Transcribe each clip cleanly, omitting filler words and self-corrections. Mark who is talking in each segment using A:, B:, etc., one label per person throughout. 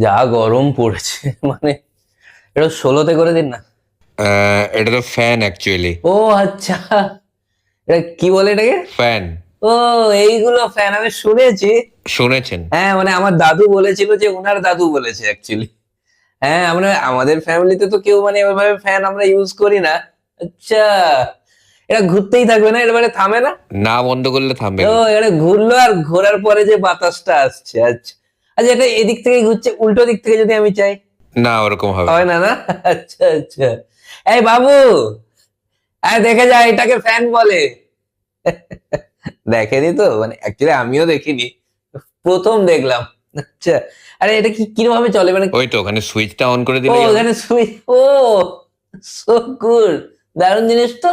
A: যা গরম পড়েছে মানে এটা 16-তে করে দিন না।
B: এটা তো ফ্যান অ্যাকচুয়ালি।
A: ও আচ্ছা, এটা কি বলে এটাকে?
B: ফ্যান।
A: ও, এইগুলো ফ্যান আমি শুনেছি।
B: শুনেছেন?
A: হ্যাঁ মানে আমার দাদু বলেছিল, যে উনার দাদু বলেছে অ্যাকচুয়ালি। হ্যাঁ, আমরা আমাদের ফ্যামিলিতে তো কেউ মানে ওইভাবে ফ্যান আমরা ইউজ করি না। আচ্ছা, এটা ঘুরতেই থাকবে না, এবারে থামে না?
B: না বন্ধ করলে থামবে
A: ও,
B: কি?
A: এটা ঘুরলো আর ঘোরার পরে যে বাতাসটা আসছে, আচ্ছা। আচ্ছা, এটা এদিক থেকে ঘুরছে, উল্টো দিক থেকে যদি আমি চাই?
B: না, ওরকম হবে
A: হয়
B: না।
A: না, না? আচ্ছা আচ্ছা। এই বাবু, দেখে যা, এটাকে ফ্যান বলে। দেখেনি তো, মানে অ্যাকচুয়ালি আমিও দেখিনি, প্রথম দেখলাম। আচ্ছা, আরে এটা কি কিরকম ভাবে চলে মানে?
B: ওই তো ওখানে সুইচটা অন করে
A: ও,
B: দিলেই হবে।
A: এখানে সুইচ। ও, সো গুড, দারুণ জিনিস তো।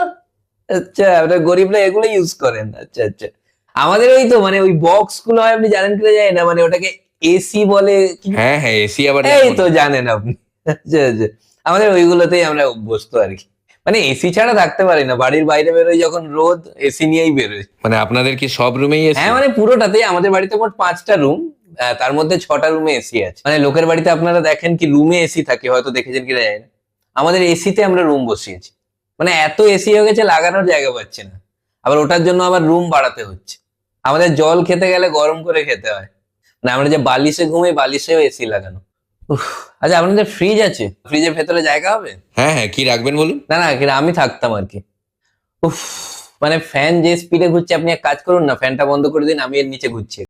A: আচ্ছা, আপনার গরিবরা এগুলো ইউজ করেন? আচ্ছা আচ্ছা। আমাদের ওই তো মানে ওই বক্স গুলো হয়, আপনি জানেন কিনা জানি না, মানে ওটাকে এসি বলে কি?
B: হ্যাঁ হ্যাঁ, এসি আবার
A: এই
B: জানবো
A: তো
B: না?
A: জানেন আপনি। আচ্ছা আচ্ছা। আমাদের ওইগুলোতেই আমরা অভ্যস্ত আর কি। মানে এসি ছাড়া থাকতে পারি না, বাড়ির বাইরে বেরোই যখন রোদ, এসি নিয়েই বেরোই।
B: মানে আপনাদের কি সব রুমেই
A: হ্যাঁ
B: এসি?
A: মানে পুরোটাতেই, আমাদের বাড়িতে মোট 5টা রুম, তার মধ্যে 6টা রুমে এসি আছে। মানে লোকের বাড়িতে আপনারা দেখেন কি রুমে এসি থাকে, হয়তো দেখেছেন কিনা জানি না, আমাদের এসিতে আমরা রুম বসিয়েছি। মানে এত এসি হয়ে গেছে, লাগানোর জায়গা পাচ্ছে না, আবার ওটার জন্য আবার রুম বাড়াতে হচ্ছে। আমাদের জল খেতে গেলে গরম করে খেতে হয়। মানে আমরা যে বালিশে ঘুমাই, বালিশেও এসি লাগানো। উফ। আচ্ছা, আপনাদের ফ্রিজ আছে? ফ্রিজের ভেতরে জায়গা হবে?
B: হ্যাঁ হ্যাঁ, কি রাখবেন বলুন?
A: না না, আমি থাকতাম আর কি। উফ। মানে ফ্যান যে স্পিডে ঘুরছে, আপনি এক কাজ করুন না, ফ্যানটা বন্ধ করে দিন, আমি এর নিচে ঘুরছি।